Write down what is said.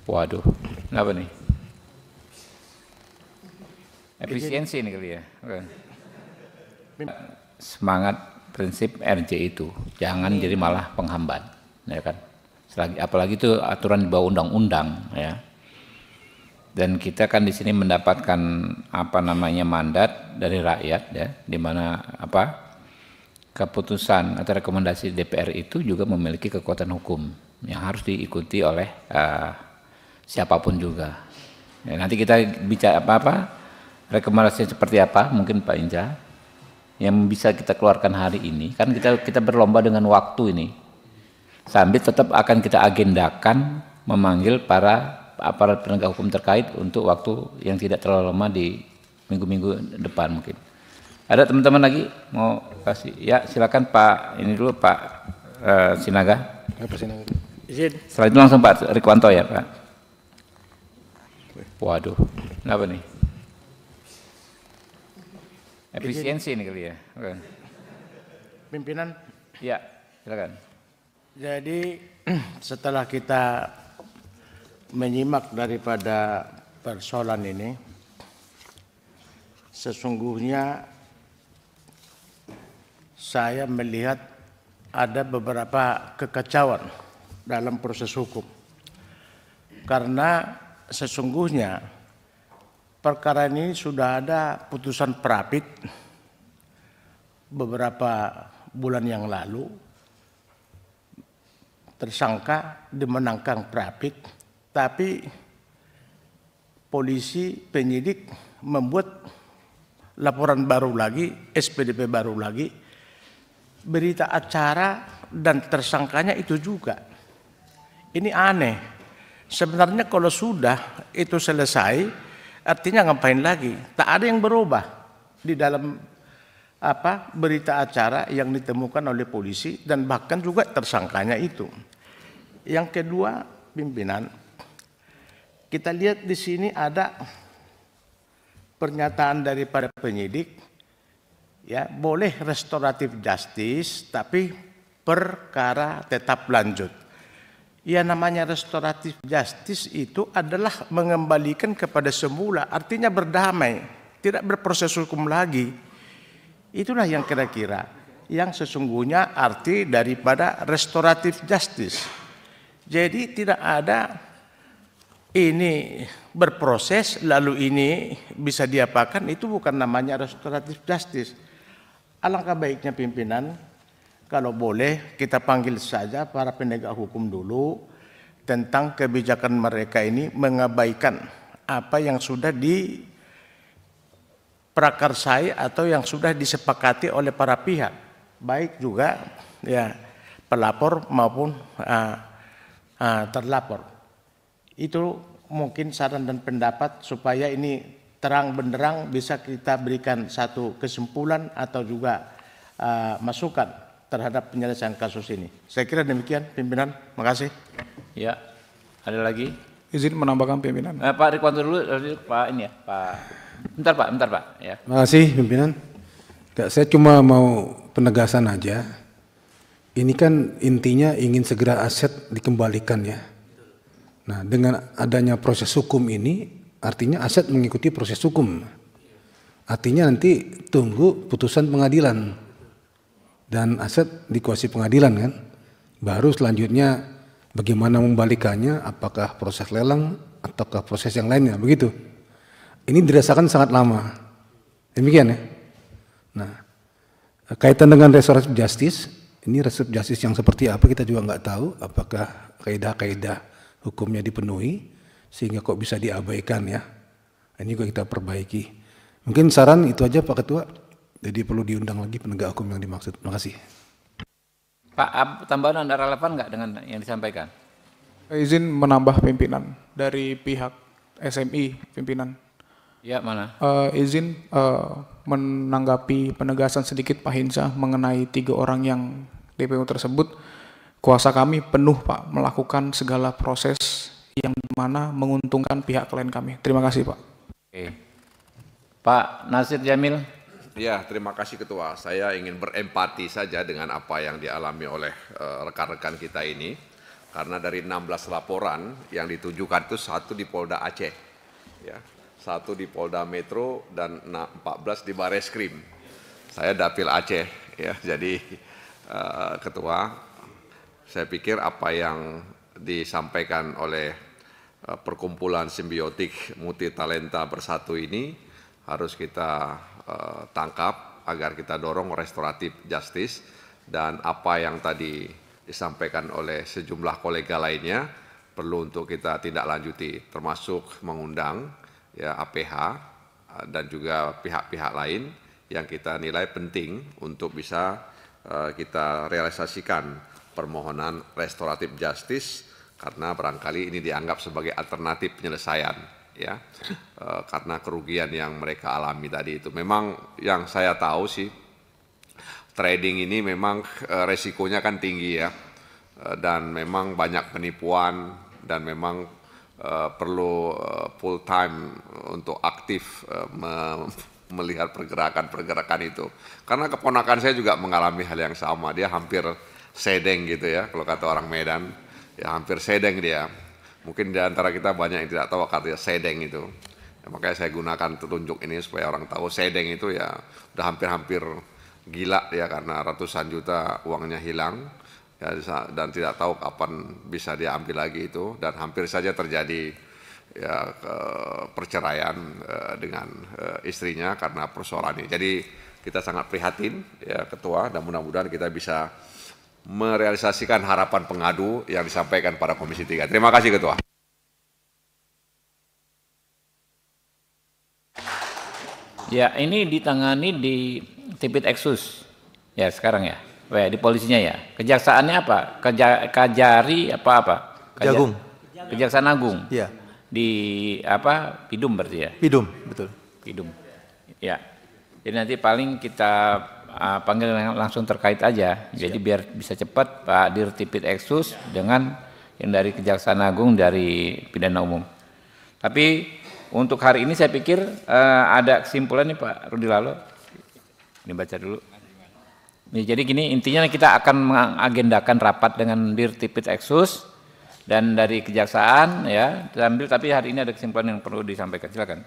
Waduh, kenapa nih? Efisiensi ini kali ya. Semangat prinsip RJ itu jangan jadi malah penghambat, ya kan? Apalagi itu aturan di bawah undang-undang, ya. Dan kita kan di sini mendapatkan mandat dari rakyat, ya, di mana keputusan atau rekomendasi DPR itu juga memiliki kekuatan hukum yang harus diikuti oleh siapapun juga. Ya, nanti kita bicara rekomendasi seperti apa, mungkin Pak Inca yang bisa kita keluarkan hari ini. Kan kita berlomba dengan waktu ini. Sambil tetap akan kita agendakan memanggil para aparat penegak hukum terkait untuk waktu yang tidak terlalu lama di minggu-minggu depan mungkin. Ada teman-teman lagi mau kasih? Ya, silakan Pak. Ini dulu Pak Sinaga. Setelah itu langsung Pak Rikwanto ya Pak. Waduh, kenapa nih? Efisiensi ini kali ya. Pimpinan. Ya, silakan. Jadi setelah kita menyimak daripada persoalan ini, sesungguhnya saya melihat ada beberapa kekacauan dalam proses hukum. Karena sesungguhnya perkara ini sudah ada putusan Prapit beberapa bulan yang lalu. Tersangka dimenangkan Prapit, tapi polisi penyidik membuat laporan baru lagi, SPDP baru lagi, berita acara dan tersangkanya itu juga. Ini aneh. Sebenarnya kalau sudah itu selesai, artinya ngapain lagi? Tak ada yang berubah di dalam berita acara yang ditemukan oleh polisi dan bahkan juga tersangkanya itu. Yang kedua, pimpinan, kita lihat di sini ada pernyataan daripada penyidik, ya boleh restoratif justice, tapi perkara tetap lanjut. Ya namanya restoratif justice itu adalah mengembalikan kepada semula, artinya berdamai, tidak berproses hukum lagi. Itulah yang kira-kira yang sesungguhnya arti daripada restoratif justice. Jadi tidak ada ini berproses lalu ini bisa diapakan, itu bukan namanya restoratif justice. Alangkah baiknya pimpinan kalau boleh kita panggil saja para penegak hukum dulu tentang kebijakan mereka ini mengabaikan apa yang sudah diprakarsai atau yang sudah disepakati oleh para pihak, baik juga ya pelapor maupun terlapor. Itu mungkin saran dan pendapat supaya ini terang benderang bisa kita berikan satu kesimpulan atau juga masukan terhadap penyelesaian kasus ini. Saya kira demikian pimpinan. Makasih. Ya, ada lagi? Izin menambahkan pimpinan. Pak Rikwanto dulu, Pak ini ya, Pak. Bentar Pak. Ya. Makasih pimpinan. Saya cuma mau penegasan aja. Ini kan intinya ingin segera aset dikembalikan ya. Nah, dengan adanya proses hukum ini, artinya aset mengikuti proses hukum. Artinya nanti tunggu putusan pengadilan. Dan aset dikuasai pengadilan kan. Baru selanjutnya bagaimana membalikannya, apakah proses lelang ataukah proses yang lainnya, begitu. Ini dirasakan sangat lama. Demikian ya. Nah, kaitan dengan restoratif justice, ini restoratif justice yang seperti apa kita juga nggak tahu, apakah kaidah-kaidah hukumnya dipenuhi sehingga kok bisa diabaikan ya. Ini juga kita perbaiki. Mungkin saran itu aja Pak Ketua. Jadi perlu diundang lagi penegak hukum yang dimaksud. Terima kasih. Pak, tambahan Anda relevan nggak dengan yang disampaikan? Izin menambah pimpinan dari pihak SMI pimpinan. Ya, mana? Izin menanggapi penegasan sedikit Pak Hinsa mengenai 3 orang yang DPO tersebut. Kuasa kami penuh Pak melakukan segala proses yang mana menguntungkan pihak klien kami. Terima kasih Pak. Oke. Pak Nasir Jamil. Ya, terima kasih Ketua. Saya ingin berempati saja dengan apa yang dialami oleh rekan-rekan kita ini. Karena dari 16 laporan yang ditujukan itu 1 di Polda Aceh, ya, 1 di Polda Metro dan 14 di Bareskrim. Saya dapil Aceh, ya. Jadi Ketua, saya pikir apa yang disampaikan oleh perkumpulan simbiotik multitalenta bersatu ini harus kita tangkap agar kita dorong restoratif justice, dan apa yang tadi disampaikan oleh sejumlah kolega lainnya perlu untuk kita tindak lanjuti, termasuk mengundang ya APH dan juga pihak-pihak lain yang kita nilai penting untuk bisa kita realisasikan permohonan restoratif justice, karena barangkali ini dianggap sebagai alternatif penyelesaian, ya, karena kerugian yang mereka alami tadi itu. Memang yang saya tahu sih, trading ini memang resikonya kan tinggi, ya, dan memang banyak penipuan, dan memang perlu full time untuk aktif melihat pergerakan-pergerakan itu. Karena keponakan saya juga mengalami hal yang sama, dia hampir sedeng gitu ya, kalau kata orang Medan, ya hampir sedeng dia. Mungkin di antara kita banyak yang tidak tahu artinya sedeng itu. Ya, makanya saya gunakan petunjuk ini supaya orang tahu sedeng itu ya udah hampir-hampir gila ya, karena ratusan juta uangnya hilang ya, dan tidak tahu kapan bisa diambil lagi itu, dan hampir saja terjadi ya perceraian dengan istrinya karena persoalan ini. Jadi kita sangat prihatin ya Ketua, dan mudah-mudahan kita bisa merealisasikan harapan pengadu yang disampaikan pada Komisi 3. Terima kasih Ketua. Ya, ini ditangani di Tipit Eksus ya sekarang ya, di polisinya ya. Kejaksaannya apa? Kajari apa? Jagung. Kejaksaan Agung. Iya. Di apa? Pidum berarti ya? Pidum, betul. Pidum. Ya. Jadi nanti paling kita panggil langsung terkait aja. Jadi biar bisa cepat Pak Dir Tipit Eksus dengan yang dari Kejaksaan Agung dari Pidana Umum. Tapi untuk hari ini saya pikir ada kesimpulan nih Pak Rudi Lalo. Ini baca dulu. Nih, jadi gini, intinya kita akan mengagendakan rapat dengan Dir Tipit Eksus dan dari Kejaksaan ya, ambil, tapi hari ini ada kesimpulan yang perlu disampaikan. Silakan.